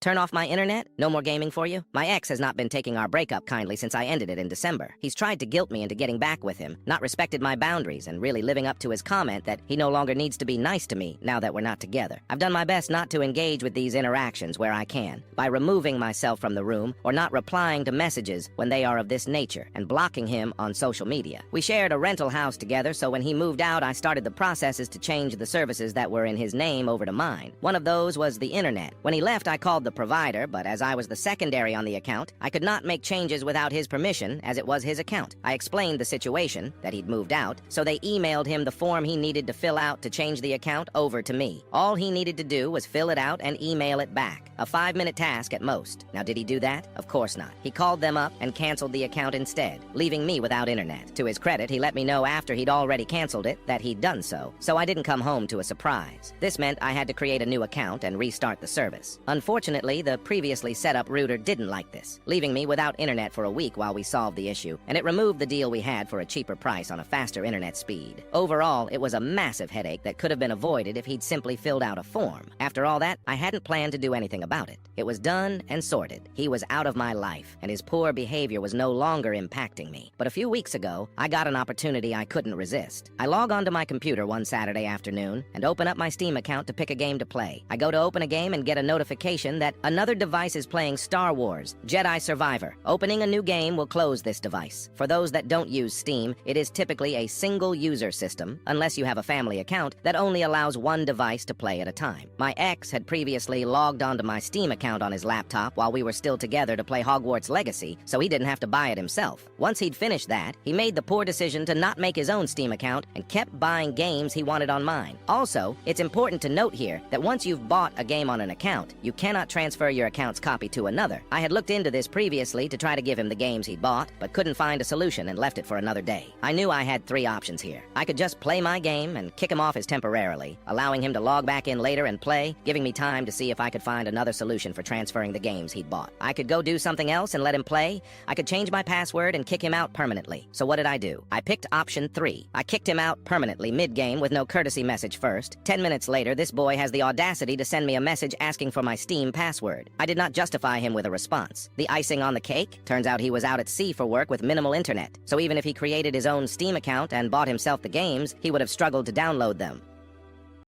Turn off my internet? No more gaming for you? My ex has not been taking our breakup kindly since I ended it in December. He's tried to guilt me into getting back with him, not respected my boundaries, and really living up to his comment that he no longer needs to be nice to me now that we're not together. I've done my best not to engage with these interactions where I can, by removing myself from the room or not replying to messages when they are of this nature, and blocking him on social media. We shared a rental house together, so when he moved out, I started the processes to change the services that were in his name over to mine. One of those was the internet. When he left, I called the provider, but as I was the secondary on the account, I could not make changes without his permission, as it was his account. I explained the situation, that he'd moved out, so they emailed him the form he needed to fill out to change the account over to me. All he needed to do was fill it out and email it back. A 5-minute task at most. Now, did he do that? Of course not. He called them up and canceled the account instead, leaving me without internet. To his credit, he let me know after he'd already canceled it that he'd done so I didn't come home to a surprise. This meant I had to create a new account and restart the service. Unfortunately, the previously set up router didn't like this, leaving me without internet for a week while we solved the issue, and it removed the deal we had for a cheaper price on a faster internet speed. Overall, it was a massive headache that could have been avoided if he'd simply filled out a form. After all that, I hadn't planned to do anything about it. It was done and sorted. He was out of my life, and his poor behavior was no longer impacting me. But a few weeks ago, I got an opportunity I couldn't resist. I log onto my computer one Saturday afternoon and open up my Steam account to pick a game to play. I go to open a game and get a notification that another device is playing Star Wars Jedi Survivor. Opening a new game will close this device. For those that don't use Steam, it is typically a single-user system, unless you have a family account, that only allows one device to play at a time. My ex had previously logged onto my Steam account on his laptop while we were still together to play Hogwarts Legacy, so he didn't have to buy it himself. Once he'd finished that, he made the poor decision to not make his own Steam account and kept buying games he wanted on mine. Also, it's important to note here that once you've bought a game on an account, you cannot transfer your account's copy to another. I had looked into this previously to try to give him the games he'd bought, but couldn't find a solution and left it for another day. I knew I had 3 options here. I could just play my game and kick him off as temporarily, allowing him to log back in later and play, giving me time to see if I could find another solution for transferring the games he'd bought. I could go do something else and let him play. I could change my password and kick him out permanently. So what did I do? I picked option 3. I kicked him out permanently mid-game with no courtesy message first. 10 minutes later, this boy has the audacity to send me a message asking for my Steam password. I did not justify him with a response. The icing on the cake? Turns out he was out at sea for work with minimal internet. So even if he created his own Steam account and bought himself the games, he would have struggled to download them.